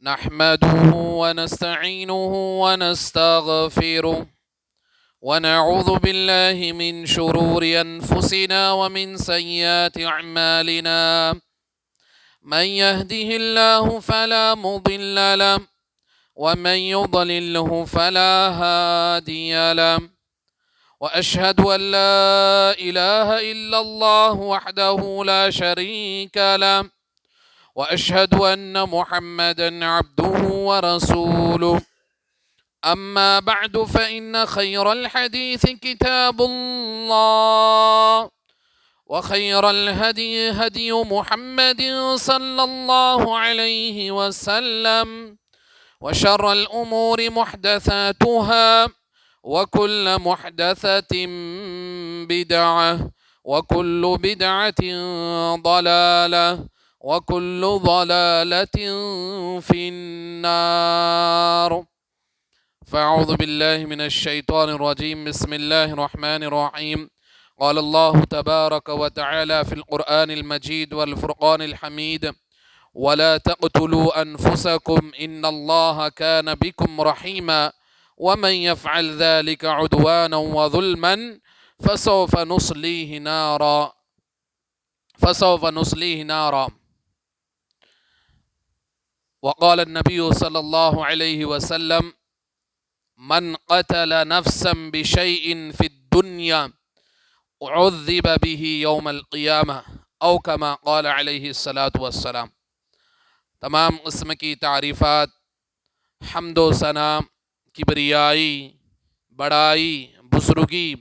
نحمده ونستعينه ونستغفره ونعوذ بالله من شرور أنفسنا ومن سيئات أعمالنا. من يهده الله فلا مضل له ومن يضلله فلا هادي له. وأشهد أن لا إله إلا الله وحده لا شريك له وأشهد أن محمدًا عبده ورسوله. أما بعد فإن خير الحديث كتاب الله وخير الهدي هدي محمد صلى الله عليه وسلم وشر الأمور محدثاتها وكل محدثة بدعة وكل بدعة ضلالة وكل ضلالة في النار. فأعوذ بالله من الشيطان الرجيم. بسم الله الرحمن الرحيم. قال الله تبارك وتعالى في القرآن المجيد والفرقان الحميد: ولا تقتلوا أنفسكم إن الله كان بكم رحيما ومن يفعل ذلك عدوانا وظلما فسوف نصليه نارا. وقال النبي صلى الله عليه وسلم: من قتل نفسا بشيء في الدنيا عذب به يوم القيامة او كما قال علیہ الصلاۃ والسلام. تمام قسم کی تعریفات، حمد و ثنا، کبریائی، بڑائی، بزرگی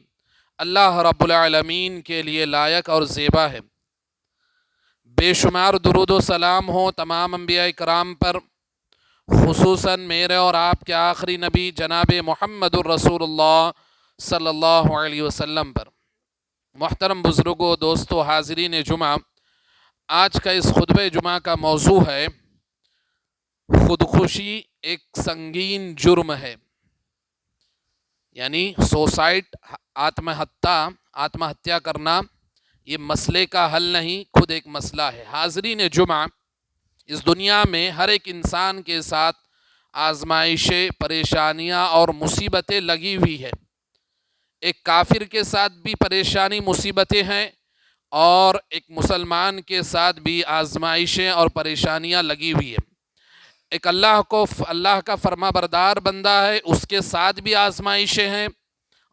اللہ رب العالمین کے لیے لائق اور زیبا ہے. بے شمار درود و سلام ہو تمام انبیاء کرام پر، خصوصاً میرے اور آپ کے آخری نبی جناب محمد الرسول اللہ صلی اللہ علیہ وسلم پر. محترم بزرگوں، دوستو، حاضرین جمعہ، آج کا اس خطبہ جمعہ کا موضوع ہے: خودکشی ایک سنگین جرم ہے. یعنی سوسائڈ، آتم ہتیا کرنا یہ مسئلے کا حل نہیں، خود ایک مسئلہ ہے. حاضرین جمعہ، اس دنیا میں ہر ایک انسان کے ساتھ آزمائشیں، پریشانیاں اور مصیبتیں لگی ہوئی ہے. ایک کافر کے ساتھ بھی پریشانی، مصیبتیں ہیں، اور ایک مسلمان کے ساتھ بھی آزمائشیں اور پریشانیاں لگی ہوئی ہیں. ایک اللہ کا فرما بردار بندہ ہے، اس کے ساتھ بھی آزمائشیں ہیں،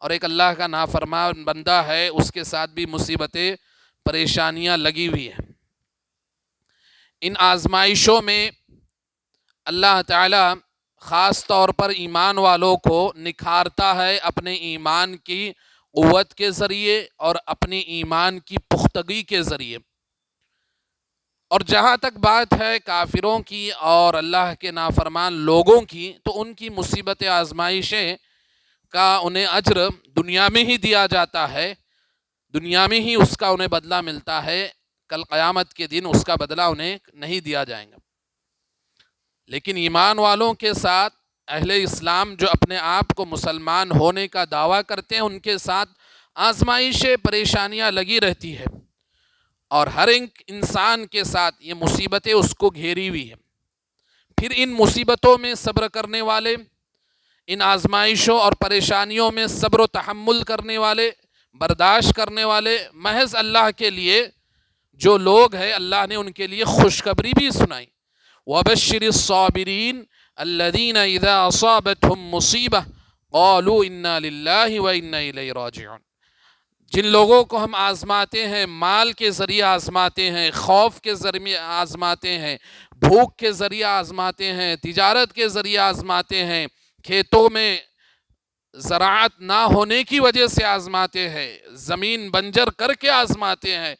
اور ایک اللہ کا نافرمان بندہ ہے، اس کے ساتھ بھی مصیبتیں، پریشانیاں لگی ہوئی ہیں. ان آزمائشوں میں اللہ تعالی خاص طور پر ایمان والوں کو نکھارتا ہے اپنے ایمان کی قوت کے ذریعے اور اپنی ایمان کی پختگی کے ذریعے. اور جہاں تک بات ہے کافروں کی اور اللہ کے نافرمان لوگوں کی، تو ان کی مصیبت آزمائشیں کا انہیں اجر دنیا میں ہی دیا جاتا ہے، دنیا میں ہی اس کا انہیں بدلہ ملتا ہے. کل قیامت کے دن اس کا بدلہ انہیں نہیں دیا جائے گا. لیکن ایمان والوں کے ساتھ، اہل اسلام جو اپنے آپ کو مسلمان ہونے کا دعویٰ کرتے ہیں، ان کے ساتھ آزمائشیں، پریشانیاں لگی رہتی ہے، اور ہر ایک انسان کے ساتھ یہ مصیبتیں اس کو گھیری ہوئی ہیں. پھر ان مصیبتوں میں صبر کرنے والے، ان آزمائشوں اور پریشانیوں میں صبر و تحمل کرنے والے، برداشت کرنے والے، محض اللہ کے لیے جو لوگ ہیں، اللہ نے ان کے لیے خوشخبری بھی سنائی. وَبَشِّرِ الصَّابِرِينَ الَّذِينَ إِذَا أَصَابَتْهُمْ مُصِيبَةٌ قَالُوا إِنَّا لِلَّهِ وَإِنَّا إِلَيْهِ رَاجِعُونَ. جن لوگوں کو ہم آزماتے ہیں، مال کے ذریعے آزماتے ہیں، خوف کے ذریعے آزماتے ہیں، بھوک کے ذریعے آزماتے ہیں، تجارت کے ذریعے آزماتے ہیں، کھیتوں میں زراعت نہ ہونے کی وجہ سے آزماتے ہیں، زمین بنجر کر کے آزماتے ہیں،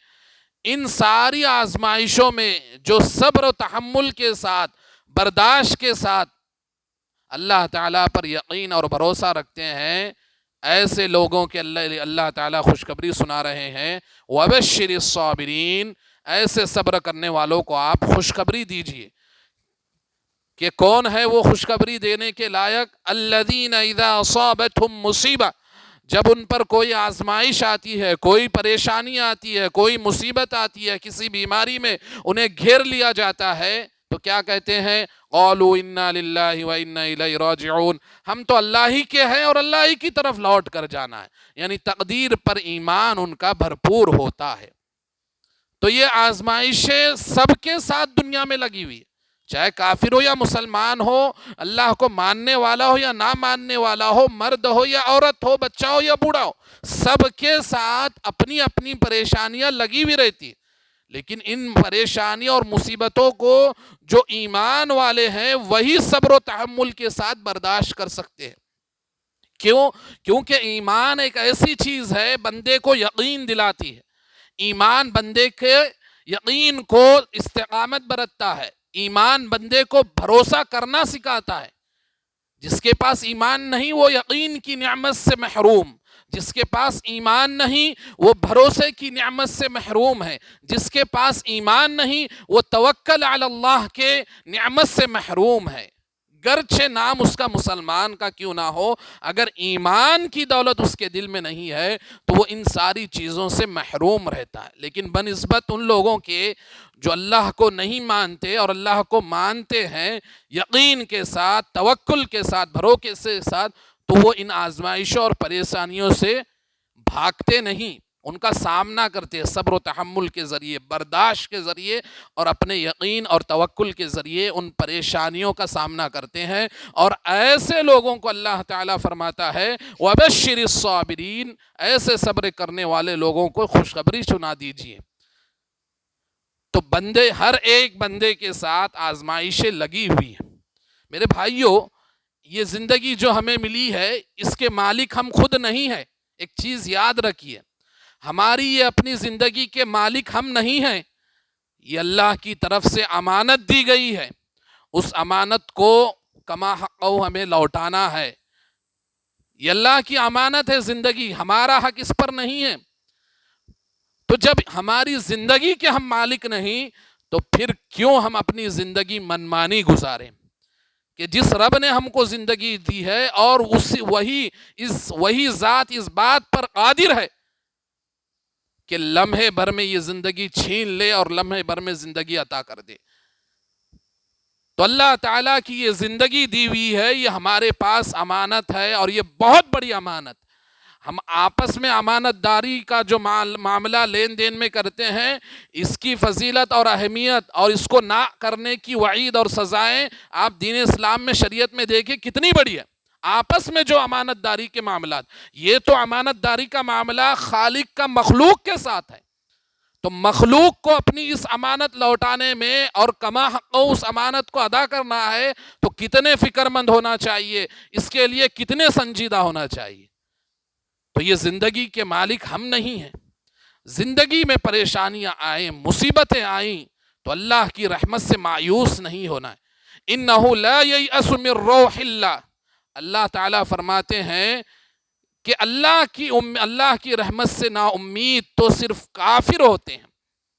ان ساری آزمائشوں میں جو صبر و تحمل کے ساتھ، برداشت کے ساتھ اللہ تعالیٰ پر یقین اور بھروسہ رکھتے ہیں، ایسے لوگوں کے اللہ تعالیٰ خوشخبری سنا رہے ہیں. وَبَشِّرِ الصَّابِرِينَ، ایسے صبر کرنے والوں کو آپ خوشخبری دیجئے. کہ کون ہے وہ خوشخبری دینے کے لائق؟ الَّذِينَ إِذَا أَصَابَتْهُمْ مُصِيبَةٌ، جب ان پر کوئی آزمائش آتی ہے، کوئی پریشانی آتی ہے، کوئی مصیبت آتی ہے، کسی بیماری میں انہیں گھیر لیا جاتا ہے، تو کیا کہتے ہیں؟ قالوا انا للہ و انا الیہ راجعون، ہم تو اللہ ہی کے ہیں اور اللہ ہی کی طرف لوٹ کر جانا ہے، یعنی تقدیر پر ایمان ان کا بھرپور ہوتا ہے۔ تو یہ آزمائشیں سب کے ساتھ دنیا میں لگی ہوئی ہے، چاہے کافر ہو یا مسلمان ہو، اللہ کو ماننے والا ہو یا نہ ماننے والا ہو، مرد ہو یا عورت ہو، بچہ ہو یا بوڑھا ہو، سب کے ساتھ اپنی اپنی پریشانیاں لگی ہوئی رہتی ہیں۔ لیکن ان پریشانیوں اور مصیبتوں کو جو ایمان والے ہیں وہی صبر و تحمل کے ساتھ برداشت کر سکتے ہیں۔ کیوں؟ کیونکہ ایمان ایک ایسی چیز ہے بندے کو یقین دلاتی ہے، ایمان بندے کے یقین کو استقامت برتتا ہے، ایمان بندے کو بھروسہ کرنا سکھاتا ہے۔ جس کے پاس ایمان نہیں وہ یقین کی نعمت سے محروم، جس کے پاس ایمان نہیں وہ بھروسے کی نعمت سے محروم ہے، جس کے پاس ایمان نہیں وہ توکل علی اللہ کے نعمت سے محروم ہے۔ گرچہ نام اس کا مسلمان کا کیوں نہ ہو، اگر ایمان کی دولت اس کے دل میں نہیں ہے تو وہ ان ساری چیزوں سے محروم رہتا ہے۔ لیکن بنسبت ان لوگوں کے جو اللہ کو نہیں مانتے اور اللہ کو مانتے ہیں یقین کے ساتھ، توکل کے ساتھ، بھروسے کے ساتھ، تو وہ ان آزمائشوں اور پریشانیوں سے بھاگتے نہیں، ان کا سامنا کرتے ہیں صبر و تحمل کے ذریعے، برداشت کے ذریعے اور اپنے یقین اور توکل کے ذریعے ان پریشانیوں کا سامنا کرتے ہیں۔ اور ایسے لوگوں کو اللہ تعالیٰ فرماتا ہے وَبَشِّرِ الصَّابِرِينَ، ایسے صبر کرنے والے لوگوں کو خوشخبری سنا دیجئے۔ تو بندے، ہر ایک بندے کے ساتھ آزمائشیں لگی ہوئی ہیں۔ میرے بھائیوں، یہ زندگی جو ہمیں ملی ہے اس کے مالک ہم خود نہیں ہیں۔ ایک چیز یاد رکھیے، ہماری یہ اپنی زندگی کے مالک ہم نہیں ہیں، یہ اللہ کی طرف سے امانت دی گئی ہے، اس امانت کو کما حقہ ہمیں لوٹانا ہے۔ یہ اللہ کی امانت ہے زندگی، ہمارا حق اس پر نہیں ہے۔ تو جب ہماری زندگی کے ہم مالک نہیں تو پھر کیوں ہم اپنی زندگی منمانی گزاریں؟ کہ جس رب نے ہم کو زندگی دی ہے اور وہی ذات اس بات پر قادر ہے کہ لمحے بھر میں یہ زندگی چھین لے اور لمحے بھر میں زندگی عطا کر دے۔ تو اللہ تعالیٰ کی یہ زندگی دی ہوئی ہے، یہ ہمارے پاس امانت ہے، اور یہ بہت بڑی امانت۔ ہم آپس میں امانت داری کا جو معاملہ لین دین میں کرتے ہیں، اس کی فضیلت اور اہمیت اور اس کو نہ کرنے کی وعید اور سزائیں آپ دین اسلام میں، شریعت میں دیکھیں کتنی بڑی ہے۔ آپس میں جو امانت داری کے معاملات، یہ تو امانت داری کا معاملہ خالق کا مخلوق کے ساتھ ہے، تو مخلوق کو اپنی اس امانت لوٹانے میں اور کما حقہ اس امانت کو ادا کرنا ہے تو کتنے فکر مند ہونا چاہیے، اس کے لیے کتنے سنجیدہ ہونا چاہیے۔ تو یہ زندگی کے مالک ہم نہیں ہیں۔ زندگی میں پریشانیاں آئیں، مصیبتیں آئیں تو اللہ کی رحمت سے مایوس نہیں ہونا ہے۔ اِنَّهُ لَا يَيْأَسُ مِن رَّوْحِ اللَّهِ، اللہ تعالیٰ فرماتے ہیں کہ اللہ کی رحمت سے نا امید تو صرف کافر ہوتے ہیں۔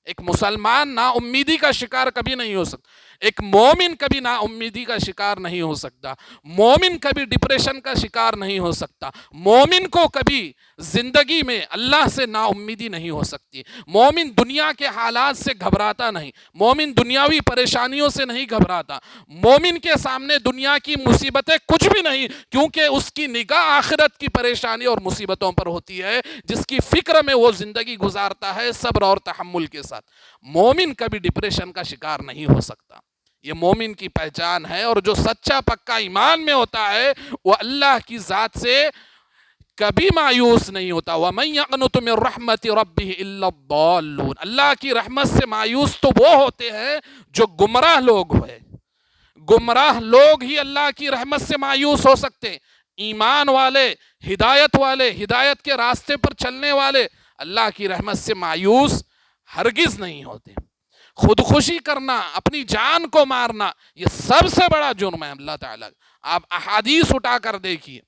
ایک مسلمان نا امیدی کا شکار کبھی نہیں ہو سکتا، ایک مومن کبھی نا امیدی کا شکار نہیں ہو سکتا، مومن کبھی ڈپریشن کا شکار نہیں ہو سکتا، مومن کو کبھی زندگی میں اللہ سے نا امیدی نہیں ہو سکتی، مومن دنیا کے حالات سے گھبراتا نہیں، مومن دنیاوی پریشانیوں سے نہیں گھبراتا، مومن کے سامنے دنیا کی مصیبتیں کچھ بھی نہیں، کیونکہ اس کی نگاہ آخرت کی پریشانی اور مصیبتوں پر ہوتی ہے، جس کی فکر میں وہ زندگی گزارتا ہے صبر اور تحمل کے ساتھ۔ مومن کبھی ڈپریشن کا شکار نہیں ہو سکتا، یہ مومن کی پہچان ہے۔ اور جو سچا پکا ایمان میں ہوتا ہے وہ اللہ کی ذات سے کبھی مایوس نہیں ہوتا۔ وَمَن يَقْنُطُ مِن رَحْمَةِ رَبِّهِ إِلَّا الضَّالُّونَ، اللہ کی رحمت سے مایوس تو وہ ہوتے ہیں جو گمراہ لوگ ہوئے، گمراہ لوگ ہی اللہ کی رحمت سے مایوس ہو سکتے ہیں۔ ایمان والے، ہدایت کے راستے پر چلنے والے اللہ کی رحمت سے مایوس ہرگز نہیں ہوتے۔ خودکشی کرنا، اپنی جان کو مارنا، یہ سب سے بڑا جرم ہے اللہ تعالیٰ۔ آپ احادیث اٹھا کر دیکھیے،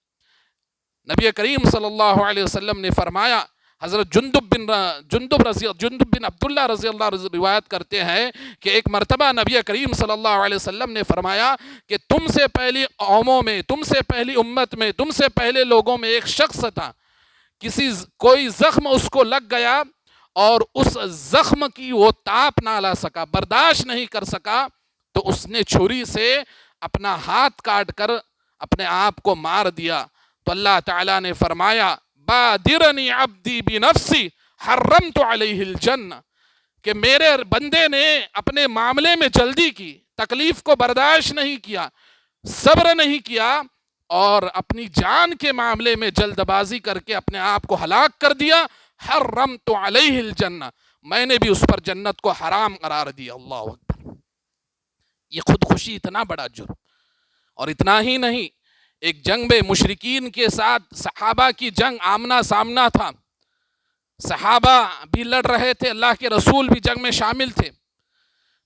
نبی کریم صلی اللہ علیہ وسلم نے فرمایا، حضرت جندب بن عبداللہ رضی اللہ عنہ روایت کرتے ہیں کہ ایک مرتبہ نبی کریم صلی اللہ علیہ وسلم نے فرمایا کہ تم سے پہلی قوموں میں، تم سے پہلی امت میں، تم سے پہلے لوگوں میں ایک شخص تھا، کوئی زخم اس کو لگ گیا اور اس زخم کی وہ تاپ نہ لا سکا، برداشت نہیں کر سکا، تو تو اس نے چھری سے اپنا ہاتھ کاٹ کر اپنے آپ کو مار دیا. تو اللہ تعالیٰ نے فرمایا بادرنی عبدی بنفسی حرمت علیہ الجنہ، کہ میرے بندے نے اپنے معاملے میں جلدی کی، تکلیف کو برداشت نہیں کیا، صبر نہیں کیا، اور اپنی جان کے معاملے میں جلد بازی کر کے اپنے آپ کو ہلاک کر دیا. حرمت علیہ الجنہ، میں نے بھی اس پر جنت کو حرام قرار دیا. اللہ اکبر. یہ خودکشی اتنا بڑا جرم. اور اتنا ہی نہیں، ایک جنگ میں مشرکین کے ساتھ صحابہ کی جنگ آمنا سامنا تھا. صحابہ بھی لڑ رہے تھے، اللہ کے رسول بھی جنگ میں شامل تھے،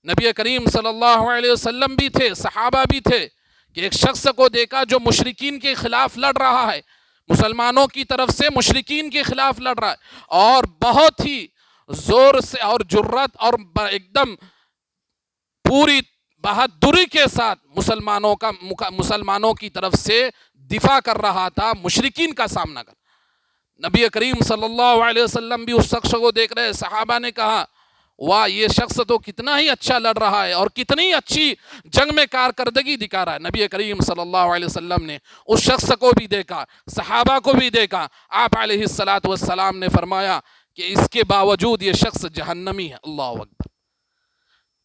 نبی کریم صلی اللہ علیہ وسلم بھی تھے، صحابہ بھی تھے، کہ ایک شخص کو دیکھا جو مشرکین کے خلاف لڑ رہا ہے، مسلمانوں کی طرف سے مشرکین کے خلاف لڑ رہا ہے، اور بہت ہی زور سے اور جرت اور ایک دم پوری بہادری کے ساتھ مسلمانوں کی طرف سے دفاع کر رہا تھا، مشرکین کا سامنا کر. نبی کریم صلی اللہ علیہ وسلم بھی اس شخص کو دیکھ رہے. صحابہ نے کہا واہ، یہ شخص تو کتنا ہی اچھا لڑ رہا ہے اور کتنی اچھی جنگ میں کارکردگی دکھا رہا ہے. نبی کریم صلی اللہ علیہ وسلم نے اس شخص کو بھی دیکھا، صحابہ کو بھی دیکھا. آپ علیہ الصلاۃ والسلام نے فرمایا کہ اس کے باوجود یہ شخص جہنمی ہے. اللہ اکبر.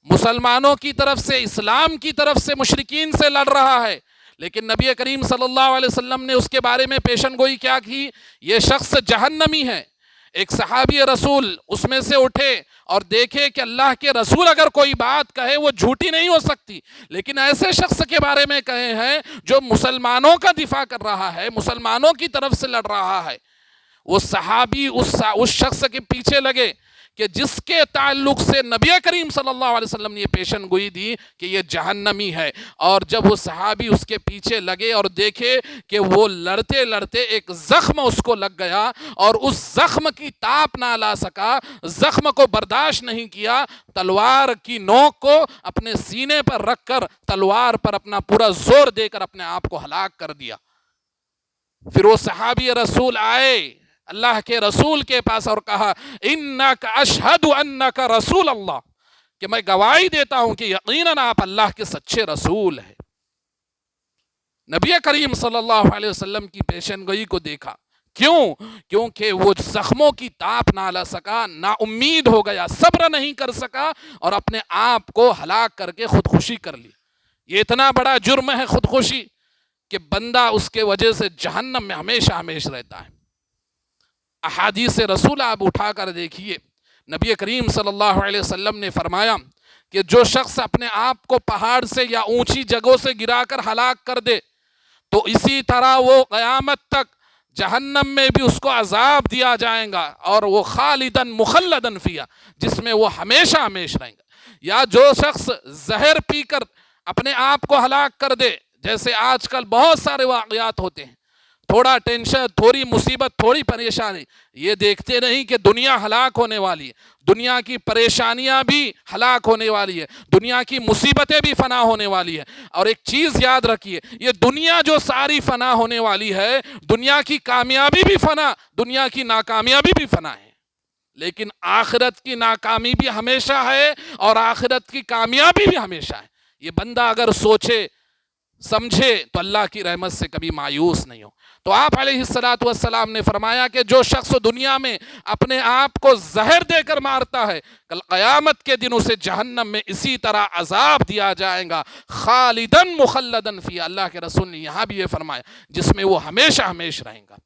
مسلمانوں کی طرف سے، اسلام کی طرف سے مشرکین سے لڑ رہا ہے، لیکن نبی کریم صلی اللہ علیہ وسلم نے اس کے بارے میں پیشن گوئی کیا کی؟ یہ شخص جہنمی ہے. ایک صحابی رسول اس میں سے اٹھے اور دیکھے کہ اللہ کے رسول اگر کوئی بات کہے وہ جھوٹی نہیں ہو سکتی، لیکن ایسے شخص کے بارے میں کہے ہیں جو مسلمانوں کا دفاع کر رہا ہے، مسلمانوں کی طرف سے لڑ رہا ہے. وہ صحابی اس شخص کے پیچھے لگے کہ جس کے تعلق سے نبی کریم صلی اللہ علیہ وسلم نے یہ پیشن گوئی دی کہ یہ جہنمی ہے. اور جب وہ صحابی اس کے پیچھے لگے اور دیکھے کہ وہ لڑتے لڑتے ایک زخم اس کو لگ گیا اور اس زخم کی تاپ نہ لا سکا، زخم کو برداشت نہیں کیا، تلوار کی نوک کو اپنے سینے پر رکھ کر تلوار پر اپنا پورا زور دے کر اپنے آپ کو ہلاک کر دیا. پھر وہ صحابی رسول آئے اللہ کے رسول کے پاس اور کہا انک اشہد انک رسول اللہ، کہ میں گواہی دیتا ہوں کہ یقیناً آپ اللہ کے سچے رسول ہیں. نبی کریم صلی اللہ علیہ وسلم کی پیشن گوئی کو دیکھا. کیوں؟ کیونکہ وہ زخموں کی تاپ نہ لا سکا، نا امید ہو گیا، صبر نہیں کر سکا اور اپنے آپ کو ہلاک کر کے خودکشی کر لی. یہ اتنا بڑا جرم ہے خودکشی کہ بندہ اس کے وجہ سے جہنم میں ہمیشہ ہمیشہ رہتا ہے. احادیث رسول آپ اٹھا کر دیکھیے، نبی کریم صلی اللہ علیہ وسلم نے فرمایا کہ جو شخص اپنے آپ کو پہاڑ سے یا اونچی جگہوں سے گرا کر ہلاک کر دے تو اسی طرح وہ قیامت تک جہنم میں بھی اس کو عذاب دیا جائے گا، اور وہ خالدن مخلدن فیہا، جس میں وہ ہمیشہ ہمیشہ رہیں گا. یا جو شخص زہر پی کر اپنے آپ کو ہلاک کر دے، جیسے آج کل بہت سارے واقعات ہوتے ہیں، تھوڑا ٹینشن، تھوڑی مصیبت، تھوڑی پریشانی، یہ دیکھتے نہیں کہ دنیا ہلاک ہونے والی ہے، دنیا کی پریشانیاں بھی ہلاک ہونے والی ہے، دنیا کی مصیبتیں بھی فنا ہونے والی ہے. اور ایک چیز یاد رکھیے، یہ دنیا جو ساری فنا ہونے والی ہے، دنیا کی کامیابی بھی فنا، دنیا کی ناکامیابی بھی فنا ہے، لیکن آخرت کی ناکامی بھی ہمیشہ ہے اور آخرت کی کامیابی بھی ہمیشہ ہے. یہ بندہ اگر سوچے سمجھے تو اللہ کی رحمت سے کبھی مایوس نہیں ہو. تو آپ علیہ الصلاۃ والسلام نے فرمایا کہ جو شخص دنیا میں اپنے آپ کو زہر دے کر مارتا ہے، کل قیامت کے دن اسے جہنم میں اسی طرح عذاب دیا جائے گا، خالدن مخلدن فیہا. اللہ کے رسول نے یہاں بھی یہ فرمایا جس میں وہ ہمیشہ ہمیشہ رہیں گا.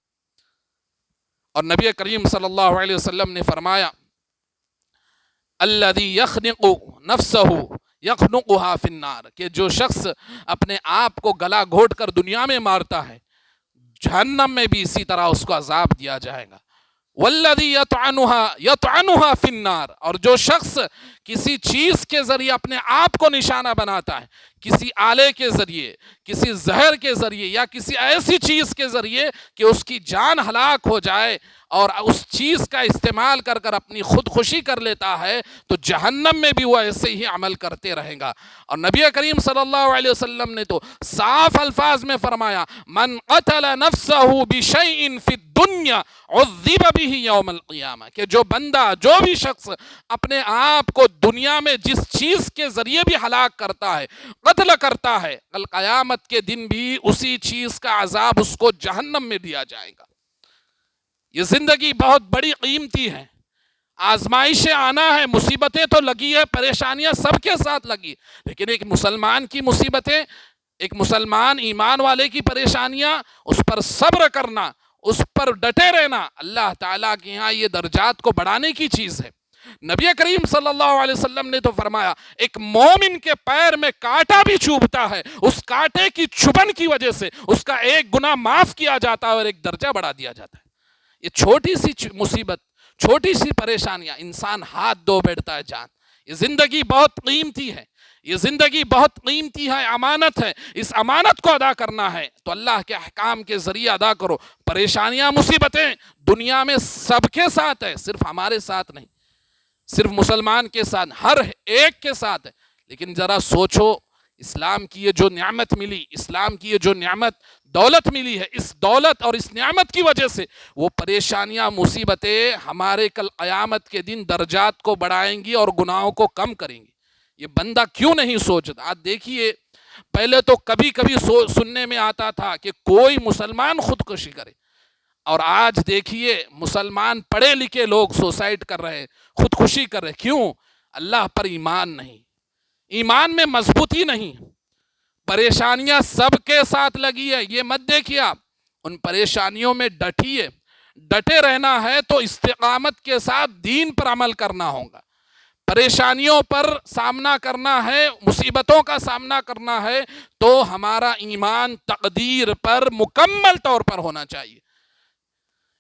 اور نبی کریم صلی اللہ علیہ وسلم نے فرمایا الذی یخنق نفسہ یخنقها فی النار، کہ جو شخص اپنے آپ کو گلا گھونٹ کر دنیا میں مارتا ہے، جہنم میں بھی اسی طرح اس کو عذاب دیا جائے گا. والذی یطعنها فی النار، اور جو شخص کسی چیز کے ذریعے اپنے آپ کو نشانہ بناتا ہے، کسی آلے کے ذریعے، کسی زہر کے ذریعے یا کسی ایسی چیز کے ذریعے کہ اس کی جان ہلاک ہو جائے اور اس چیز کا استعمال کر کر اپنی خودکشی کر لیتا ہے تو جہنم میں بھی وہ ایسے ہی عمل کرتے رہیں گا۔ اور نبی کریم صلی اللہ علیہ وسلم نے تو صاف الفاظ میں فرمایا من قتل نفسہ بشیء فی الدنیا عذب بہ یوم القیامہ، کہ جو بندہ، جو بھی شخص اپنے آپ کو دنیا میں جس چیز کے ذریعے بھی ہلاک کرتا ہے، قتل کرتا ہے، کل قیامت کے دن بھی اسی چیز کا عذاب اس کو جہنم میں دیا جائے گا۔ یہ زندگی بہت بڑی قیمتی ہے، آزمائشیں آنا ہے، مصیبتیں تو لگی ہے، پریشانیاں سب کے ساتھ لگی، لیکن ایک مسلمان کی مصیبتیں، ایک مسلمان ایمان والے کی پریشانیاں، اس پر صبر کرنا، اس پر ڈٹے رہنا اللہ تعالیٰ کے ہاں یہ درجات کو بڑھانے کی چیز ہے۔ نبی کریم صلی اللہ علیہ وسلم نے تو فرمایا ایک مومن کے پیر میں کانٹا بھی چبھتا ہے، اس کانٹے کی چبھن کی وجہ سے اس کا ایک گناہ معاف کیا جاتا ہے اور ایک درجہ بڑھا دیا جاتا ہے۔ یہ چھوٹی سی مصیبت، چھوٹی سی پریشانیاں انسان ہاتھ دھو بیٹھتا ہے جان۔ یہ زندگی بہت قیمتی ہے، یہ زندگی بہت قیمتی ہے، امانت ہے، اس امانت کو ادا کرنا ہے تو اللہ کے احکام کے ذریعے ادا کرو۔ پریشانیاں، مصیبتیں دنیا میں سب کے ساتھ ہے، صرف ہمارے ساتھ نہیں، صرف مسلمان کے ساتھ، ہر ایک کے ساتھ ہے، لیکن ذرا سوچو اسلام کی یہ جو نعمت ملی، اسلام کی یہ جو نعمت دولت ملی ہے، اس دولت اور اس نعمت کی وجہ سے وہ پریشانیاں، مصیبتیں ہمارے کل قیامت کے دن درجات کو بڑھائیں گی اور گناہوں کو کم کریں گی۔ یہ بندہ کیوں نہیں سوچتا؟ آج دیکھیے، پہلے تو کبھی کبھی سننے میں آتا تھا کہ کوئی مسلمان خودکشی کرے، اور آج دیکھیے مسلمان پڑھے لکھے لوگ سوسائڈ کر رہے ہیں، خودکشی کر رہے ہیں۔ کیوں؟ اللہ پر ایمان نہیں، ایمان میں مضبوطی نہیں۔ پریشانیاں سب کے ساتھ لگی ہے، یہ مت دیکھیے آپ، ان پریشانیوں میں ڈٹیے، ڈٹے رہنا ہے تو استقامت کے ساتھ دین پر عمل کرنا ہوگا۔ پریشانیوں پر سامنا کرنا ہے، مصیبتوں کا سامنا کرنا ہے تو ہمارا ایمان تقدیر پر مکمل طور پر ہونا چاہیے۔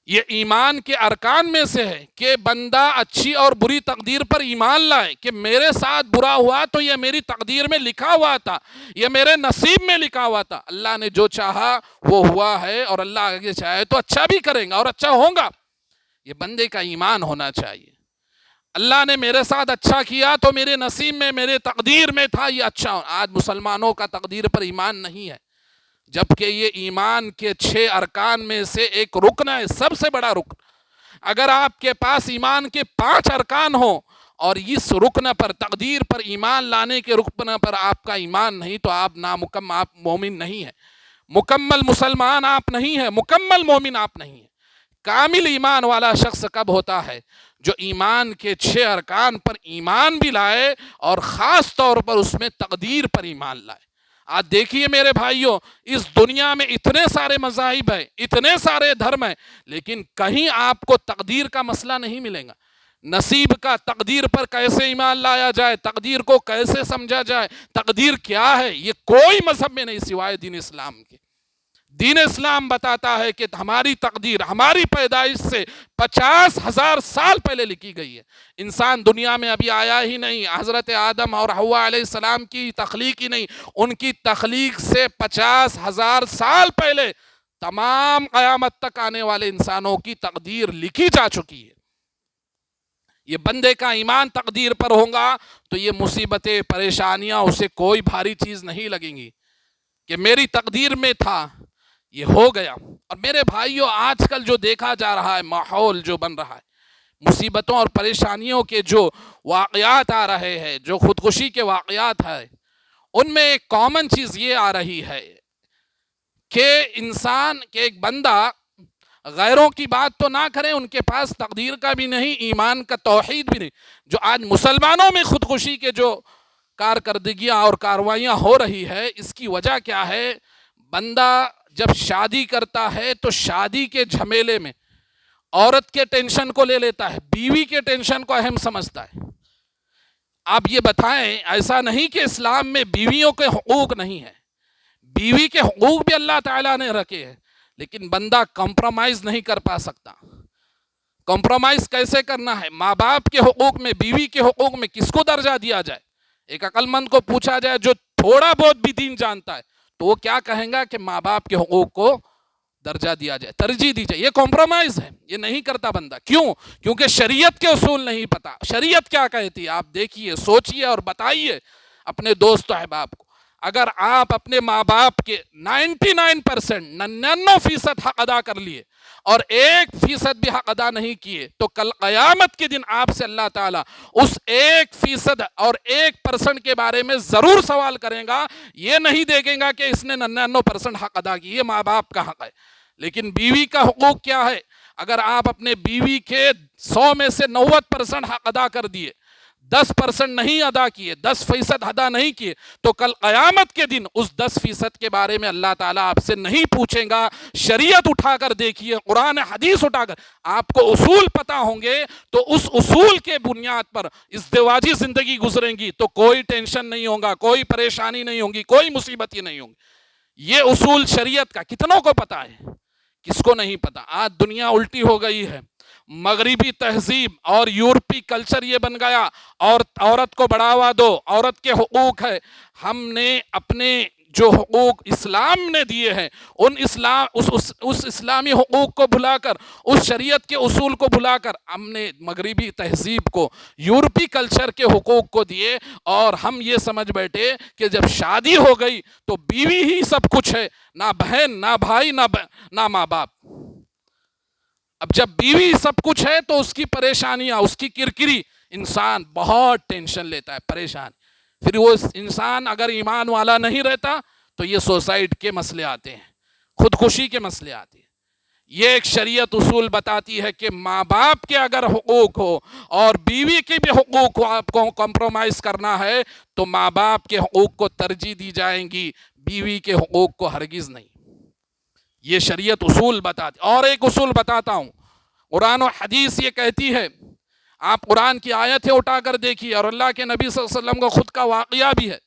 یہ ایمان کے ارکان میں سے ہے کہ بندہ اچھی اور بری تقدیر پر ایمان لائے کہ میرے ساتھ برا ہوا تو یہ میری تقدیر میں لکھا ہوا تھا، یہ میرے نصیب میں لکھا ہوا تھا، اللہ نے جو چاہا وہ ہوا ہے اور اللہ آگے چاہے تو اچھا بھی کریں گا اور اچھا ہوگا۔ یہ بندے کا ایمان ہونا چاہیے۔ اللہ نے میرے ساتھ اچھا کیا تو میرے نصیب میں، میرے تقدیر میں تھا یہ اچھا۔ آج مسلمانوں کا تقدیر پر ایمان نہیں ہے، جبکہ یہ ایمان کے 6 ارکان میں سے ایک رکن ہے، سب سے بڑا رکن۔ اگر آپ کے پاس ایمان کے 5 ارکان ہوں اور اس رکن پر، تقدیر پر ایمان لانے کے رکن پر آپ کا ایمان نہیں تو آپ نامکمل، آپ مومن نہیں ہیں، مکمل مسلمان آپ نہیں ہیں، مکمل مومن آپ نہیں ہیں۔ کامل ایمان والا شخص کب ہوتا ہے؟ جو ایمان کے 6 ارکان پر ایمان بھی لائے اور خاص طور پر اس میں تقدیر پر ایمان لائے۔ آج دیکھیے میرے بھائیوں، اس دنیا میں اتنے سارے مذاہب ہیں، اتنے سارے دھرم ہیں، لیکن کہیں آپ کو تقدیر کا مسئلہ نہیں ملے گا۔ نصیب کا، تقدیر پر کیسے ایمان لایا جائے، تقدیر کو کیسے سمجھا جائے، تقدیر کیا ہے، یہ کوئی مذہب میں نہیں سوائے دین اسلام کے۔ دین اسلام بتاتا ہے کہ ہماری تقدیر ہماری پیدائش سے 50,000 سال پہلے لکھی گئی ہے۔ انسان دنیا میں ابھی آیا ہی نہیں، حضرت آدم اور حوا علیہ السلام کی تخلیق ہی نہیں، ان کی تخلیق سے 50,000 سال پہلے تمام قیامت تک آنے والے انسانوں کی تقدیر لکھی جا چکی ہے۔ یہ بندے کا ایمان تقدیر پر ہوگا تو یہ مصیبتیں، پریشانیاں اسے کوئی بھاری چیز نہیں لگیں گی کہ میری تقدیر میں تھا، یہ ہو گیا۔ اور میرے بھائیوں، آج کل جو دیکھا جا رہا ہے، ماحول جو بن رہا ہے، مصیبتوں اور پریشانیوں کے جو واقعات آ رہے ہیں، جو خودکشی کے واقعات ہیں، ان میں ایک کامن چیز یہ آ رہی ہے کہ انسان کہ ایک بندہ غیروں کی بات تو نہ کرے، ان کے پاس تقدیر کا بھی نہیں، ایمان کا، توحید بھی نہیں۔ جو آج مسلمانوں میں خودکشی کے جو کارکردگیاں اور کاروائیاں ہو رہی ہے، اس کی وجہ کیا ہے؟ بندہ جب شادی کرتا ہے تو شادی کے جھمیلے میں عورت کے ٹینشن کو لے لیتا ہے، بیوی کے ٹینشن کو اہم سمجھتا ہے۔ آپ یہ بتائیں، ایسا نہیں کہ اسلام میں بیویوں کے حقوق نہیں ہیں، بیوی کے حقوق بھی اللہ تعالیٰ نے رکھے ہیں، لیکن بندہ کمپرومائز نہیں کر پا سکتا۔ کمپرومائز کیسے کرنا ہے؟ ماں باپ کے حقوق میں، بیوی کے حقوق میں کس کو درجہ دیا جائے؟ ایک عقل مند کو پوچھا جائے جو تھوڑا بہت بھی دین جانتا ہے تو وہ کیا کہیں گا کہ ماں باپ کے حقوق کو درجہ دیا جائے، ترجیح دی جائے. یہ کمپرومائز ہے، یہ نہیں کرتا بندہ. کیوں؟ کیونکہ شریعت کے اصول نہیں پتا. شریعت کیا کہتی ہے آپ دیکھیے، سوچئے اور بتائیے اپنے دوست و احباب کو. اگر آپ اپنے ماں باپ کے 99% حق ادا کر لیے اور 1% بھی حق ادا نہیں کیے تو کل قیامت کے دن آپ سے اللہ تعالیٰ اس 1% اور 1% کے بارے میں ضرور سوال کریں گا. یہ نہیں دیکھیں گا کہ اس نے 99% حق ادا کی، یہ ماں باپ کا حق ہے. لیکن بیوی کا حقوق کیا ہے؟ اگر آپ اپنے بیوی کے 100 میں سے 90% حق ادا کر دیے، 10% نہیں ادا کیے، 10% ادا نہیں کیے، تو کل قیامت کے دن اس 10% کے بارے میں اللہ تعالیٰ آپ سے نہیں پوچھیں گا. شریعت اٹھا کر دیکھیے، قرآن حدیث اٹھا کر، آپ کو اصول پتا ہوں گے تو اس اصول کے بنیاد پر ازدواجی زندگی گزریں گی تو کوئی ٹینشن نہیں ہوگا، کوئی پریشانی نہیں ہوگی، کوئی مصیبت ہی نہیں ہوگی. یہ اصول شریعت کا کتنوں کو پتا ہے؟ کس کو نہیں پتا؟ آج دنیا الٹی ہو گئی ہے. مغربی تہذیب اور یورپی کلچر یہ بن گیا، اور عورت کو بڑھاوا دو، عورت کے حقوق ہے. ہم نے اپنے جو حقوق اسلام نے دیے ہیں اس اسلامی حقوق کو بھلا کر، اس شریعت کے اصول کو بھلا کر ہم نے مغربی تہذیب کو، یورپی کلچر کے حقوق کو دیے، اور ہم یہ سمجھ بیٹھے کہ جب شادی ہو گئی تو بیوی ہی سب کچھ ہے، نہ بہن، نہ بھائی، نہ ماں باپ. اب جب بیوی سب کچھ ہے تو اس کی پریشانیاں، اس کی کرکری، انسان بہت ٹینشن لیتا ہے، پریشان. پھر وہ انسان اگر ایمان والا نہیں رہتا تو یہ سوسائڈ کے مسئلے آتے ہیں، خودکشی کے مسئلے آتے ہیں. یہ ایک شریعت اصول بتاتی ہے کہ ماں باپ کے اگر حقوق ہو اور بیوی کے بھی حقوق کو آپ کو کمپرومائز کرنا ہے تو ماں باپ کے حقوق کو ترجیح دی جائیں گی، بیوی کے حقوق کو ہرگز نہیں. یہ شریعت اصول بتاتی. اور ایک اصول بتاتا ہوں، قرآن و حدیث یہ کہتی ہے، آپ قرآن کی آیتیں اٹھا کر دیکھیے اور اللہ کے نبی صلی اللہ علیہ وسلم کا خود کا واقعہ بھی ہے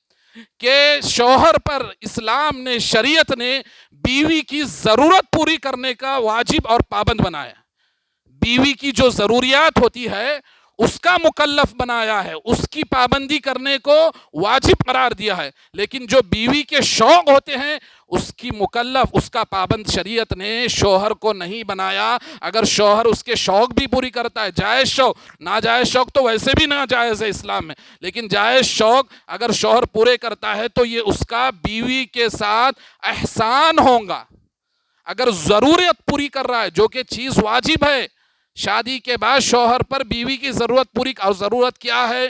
کہ شوہر پر اسلام نے، شریعت نے بیوی کی ضرورت پوری کرنے کا واجب اور پابند بنایا. بیوی کی جو ضروریات ہوتی ہے اس کا مکلف بنایا ہے، اس کی پابندی کرنے کو واجب قرار دیا ہے. لیکن جو بیوی کے شوق ہوتے ہیں اس کی مکلف، اس کا پابند شریعت نے شوہر کو نہیں بنایا. اگر شوہر اس کے شوق بھی پوری کرتا ہے، جائز شوق، ناجائز شوق تو ویسے بھی ناجائز ہے اسلام میں، لیکن جائز شوق اگر شوہر پورے کرتا ہے تو یہ اس کا بیوی کے ساتھ احسان ہوگا. اگر ضرورت پوری کر رہا ہے، جو کہ چیز واجب ہے، شادی کے بعد شوہر پر بیوی کی ضرورت پوری، اور ضرورت کیا ہے؟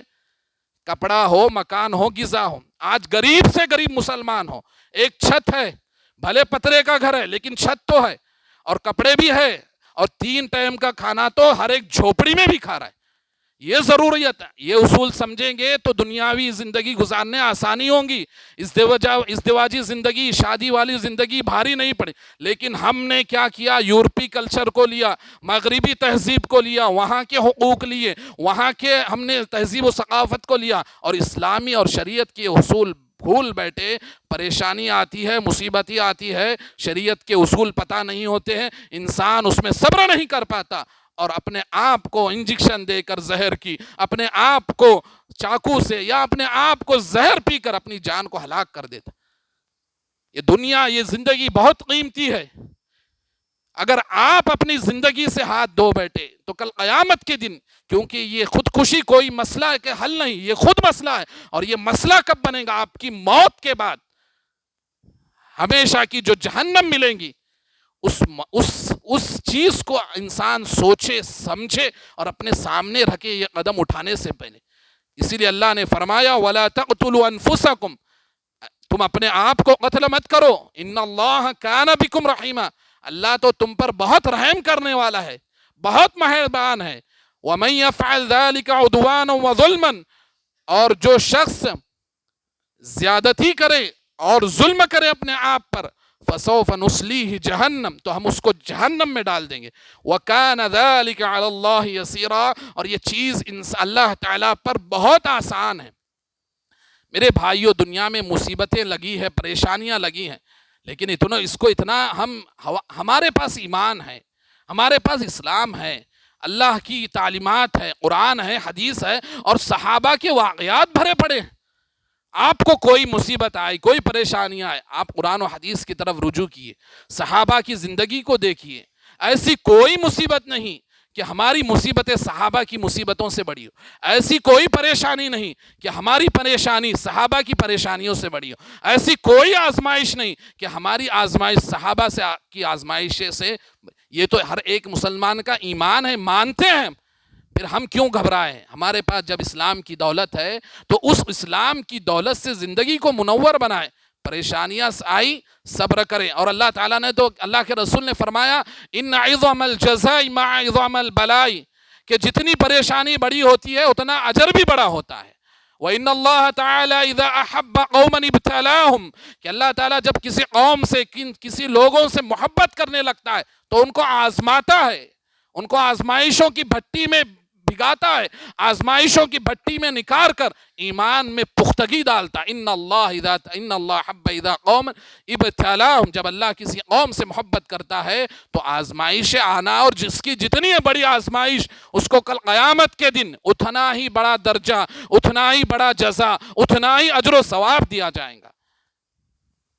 کپڑا ہو، مکان ہو، غذا ہو. آج غریب سے غریب مسلمان ہو، ایک چھت ہے، بھلے پترے کا گھر ہے لیکن چھت تو ہے، اور کپڑے بھی ہے، اور 3 ٹائم کا کھانا تو ہر ایک جھوپڑی میں بھی کھا رہا ہے. یہ ضروریت ہے. یہ اصول سمجھیں گے تو دنیاوی زندگی گزارنے آسانی ہوں گی، ازدواجی زندگی، شادی والی زندگی بھاری نہیں پڑے. لیکن ہم نے کیا کیا؟ یورپی کلچر کو لیا، مغربی تہذیب کو لیا، وہاں کے حقوق لیے، وہاں کے ہم نے تہذیب و ثقافت کو لیا، اور اسلامی اور شریعت کے اصول بھول بیٹھے. پریشانی آتی ہے، مصیبتیں آتی ہے، شریعت کے اصول پتہ نہیں ہوتے ہیں، انسان اس میں صبر نہیں کر پاتا اور اپنے آپ کو انجیکشن دے کر زہر کی، اپنے آپ کو چاقو سے یا اپنے آپ کو زہر پی کر اپنی جان کو ہلاک کر دیتا. یہ دنیا، یہ زندگی بہت قیمتی ہے. اگر آپ اپنی زندگی سے ہاتھ دھو بیٹھے تو کل قیامت کے دن، کیونکہ یہ خودکشی کوئی مسئلہ کے حل نہیں، یہ خود مسئلہ ہے. اور یہ مسئلہ کب بنے گا؟ آپ کی موت کے بعد. ہمیشہ کی جو جہنم ملیں گی، اس چیز کو انسان سوچے سمجھے اور اپنے سامنے رکھے یہ قدم اٹھانے سے پہلے. اسی لیے اللہ نے فرمایا وَلَا تَقْتُلُوا أَنفُسَكُمْ، تم اپنے آپ کو قتل مت کرو، ان اللہ کان بکم رحیما، اللہ تو تم پر بہت رحم کرنے والا ہے، بہت مہربان ہے. ومن يفعل ذلك عدوانا وظلما، اور جو شخص زیادتی کرے اور ظلم کرے اپنے آپ پر، فسوف نصلیہ جہنم، تو ہم اس کو جہنم میں ڈال دیں گے. وکان ذلک علی اللہ یسیرا، اور یہ چیز اللہ تعالیٰ پر بہت آسان ہے. میرے بھائیوں، دنیا میں مصیبتیں لگی ہے، پریشانیاں لگی ہیں، لیکن ہمارے پاس ایمان ہے، ہمارے پاس اسلام ہے، اللہ کی تعلیمات ہے، قرآن ہے، حدیث ہے، اور صحابہ کے واقعات بھرے پڑے ہیں. آپ کو کوئی مصیبت آئی، کوئی پریشانی آئے، آپ قرآن و حدیث کی طرف رجوع کیے، صحابہ کی زندگی کو دیکھیے۔ ایسی کوئی مصیبت نہیں کہ ہماری مصیبتیں صحابہ کی مصیبتوں سے بڑی ہو، ایسی کوئی پریشانی نہیں کہ ہماری پریشانی صحابہ کی پریشانیوں سے بڑی ہو، ایسی کوئی آزمائش نہیں کہ ہماری آزمائش صحابہ کی آزمائش سے۔ یہ تو ہر ایک مسلمان کا ایمان ہے، مانتے ہیں، پھر ہم کیوں گھبرائیں؟ ہمارے پاس جب اسلام کی دولت ہے تو اس اسلام کی دولت سے زندگی کو منور بنائیں۔ پریشانیاں آئی صبر کریں، اور اللہ تعالیٰ نے تو، اللہ کے رسول نے فرمایا ان عظم الجزاء مع عظم البلاء، کہ جتنی پریشانی بڑی ہوتی ہے اتنا اجر بھی بڑا ہوتا ہے۔ وَإِنَّ اللَّهَ تَعَالَى إِذَا أَحَبَّ قَوْمًا ابْتَلَاهُمْ، کہ اللہ تعالیٰ جب کسی قوم سے، کسی لوگوں سے محبت کرنے لگتا ہے تو ان کو آزماتا ہے، ان کو آزمائشوں کی بھٹی میں بھگاتا ہے، آزمائشوں کی بھٹی میں نکار کر ایمان میں پختگی ڈالتا ہے۔ ان اللہ حب اذا قوم ابتلاہم، جب اللہ کسی قوم سے محبت کرتا ہے تو آزمائش آنا، اور جس کی جتنی بڑی آزمائش، اس کو کل قیامت کے دن اتنا ہی بڑا درجہ، اتنا ہی بڑا جزا، اتنا ہی اجر و ثواب دیا جائے گا۔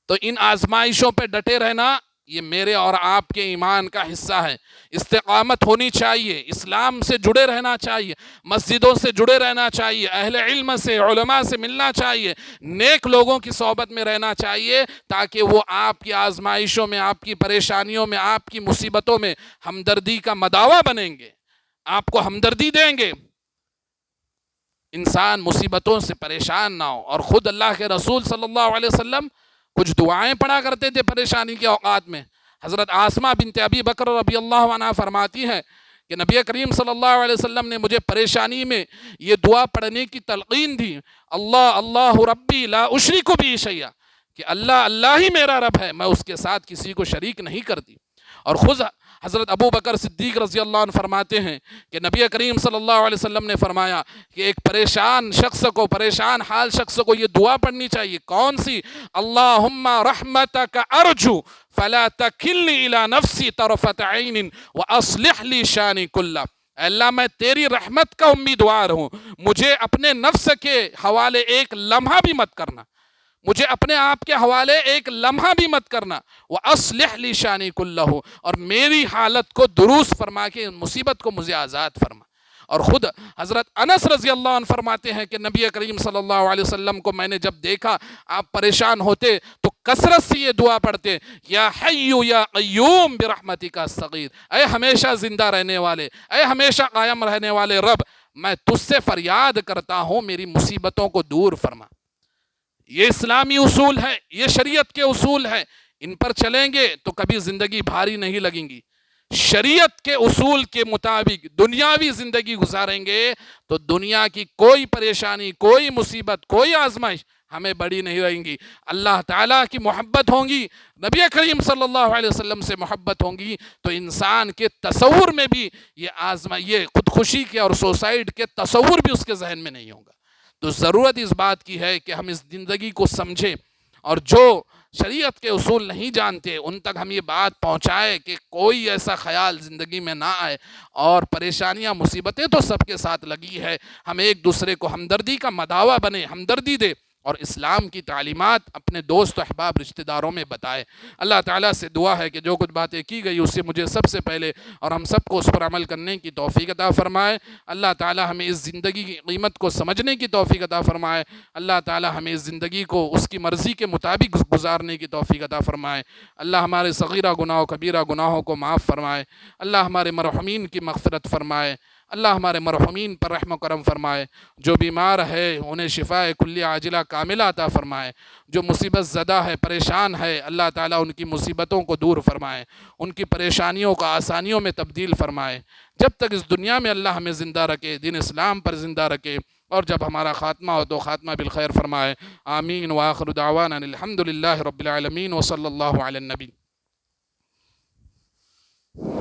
تو ان آزمائشوں پہ ڈٹے رہنا یہ میرے اور آپ کے ایمان کا حصہ ہے۔ استقامت ہونی چاہیے، اسلام سے جڑے رہنا چاہیے، مسجدوں سے جڑے رہنا چاہیے، اہل علم سے، علماء سے ملنا چاہیے، نیک لوگوں کی صحبت میں رہنا چاہیے، تاکہ وہ آپ کی آزمائشوں میں، آپ کی پریشانیوں میں، آپ کی مصیبتوں میں ہمدردی کا مداوا بنیں گے، آپ کو ہمدردی دیں گے۔ انسان مصیبتوں سے پریشان نہ ہو، اور خود اللہ کے رسول صلی اللہ علیہ وسلم کچھ دعائیں پڑھا کرتے تھے پریشانی کے اوقات میں۔ حضرت آسمہ بنت ابی بکر رضی اللہ عنہ فرماتی ہیں کہ نبی کریم صلی اللہ علیہ وسلم نے مجھے پریشانی میں یہ دعا پڑھنے کی تلقین دی، اللہ ربی لا اشرک بہ شیئا، کہ اللہ اللہ ہی میرا رب ہے، میں اس کے ساتھ کسی کو شریک نہیں کرتی۔ اور خود حضرت ابو بکر صدیق رضی اللہ عنہ فرماتے ہیں کہ نبی کریم صلی اللہ علیہ وسلم نے فرمایا کہ ایک پریشان شخص کو، پریشان حال شخص کو یہ دعا پڑھنی چاہیے۔ کون سی؟ اللہم رحمتک ارجو فلا تکلنی الی نفسی طرفت عین واصلح لی شانی کلہ، اے اللہ میں تیری رحمت کا امیدوار ہوں، مجھے اپنے نفس کے حوالے ایک لمحہ بھی مت کرنا، مجھے اپنے آپ کے حوالے ایک لمحہ بھی مت کرنا، وَأَصْلِحْ لِي شَانِي كُلَّهُ، اور میری حالت کو درست فرما کے مصیبت کو مجھے آزاد فرما۔ اور خود حضرت انس رضی اللہ عنہ فرماتے ہیں کہ نبی کریم صلی اللہ علیہ وسلم کو میں نے جب دیکھا آپ پریشان ہوتے تو کثرت سے یہ دعا پڑھتے، یا حی یا قیوم برحمتک استغیث، اے ہمیشہ زندہ رہنے والے، اے ہمیشہ قائم رہنے والے رب، میں تجھ سے فریاد کرتا ہوں میری مصیبتوں کو دور فرما۔ یہ اسلامی اصول ہے، یہ شریعت کے اصول ہیں، ان پر چلیں گے تو کبھی زندگی بھاری نہیں لگیں گی۔ شریعت کے اصول کے مطابق دنیاوی زندگی گزاریں گے تو دنیا کی کوئی پریشانی، کوئی مصیبت، کوئی آزمائش ہمیں بڑی نہیں رہیں گی۔ اللہ تعالیٰ کی محبت ہوں گی، نبی کریم صلی اللہ علیہ وسلم سے محبت ہوں گی، تو انسان کے تصور میں بھی یہ خودکشی کے اور سوسائڈ کے تصور بھی اس کے ذہن میں نہیں ہوگا۔ تو ضرورت اس بات کی ہے کہ ہم اس زندگی کو سمجھیں، اور جو شریعت کے اصول نہیں جانتے ان تک ہم یہ بات پہنچائے کہ کوئی ایسا خیال زندگی میں نہ آئے، اور پریشانیاں مصیبتیں تو سب کے ساتھ لگی ہے، ہم ایک دوسرے کو ہمدردی کا مداوا بنے، ہمدردی دے، اور اسلام کی تعلیمات اپنے دوست و احباب رشتہ داروں میں بتائے۔ اللہ تعالیٰ سے دعا ہے کہ جو کچھ باتیں کی گئی اس سے مجھے سب سے پہلے اور ہم سب کو اس پر عمل کرنے کی توفیق عطا فرمائے۔ اللہ تعالیٰ ہمیں اس زندگی کی قیمت کو سمجھنے کی توفیق عطا فرمائے۔ اللہ تعالیٰ ہمیں اس زندگی کو اس کی مرضی کے مطابق گزارنے کی توفیق عطا فرمائے۔ اللہ ہمارے صغیرہ گناہ و کبیرہ گناہوں کو معاف فرمائے۔ اللہ ہمارے مرحومین کی مغفرت فرمائے۔ اللہ ہمارے مرحومین پر رحم و کرم فرمائے۔ جو بیمار ہے انہیں شفاء کلیہ عاجلہ کاملہ عطا فرمائے۔ جو مصیبت زدہ ہے، پریشان ہے، اللہ تعالیٰ ان کی مصیبتوں کو دور فرمائے، ان کی پریشانیوں کو آسانیوں میں تبدیل فرمائے۔ جب تک اس دنیا میں اللہ ہمیں زندہ رکھے، دین اسلام پر زندہ رکھے، اور جب ہمارا خاتمہ ہو تو خاتمہ بالخیر فرمائے۔ آمین۔ وآخر دعوانا الحمد للہ رب العالمین، وصلی اللہ علی النبی۔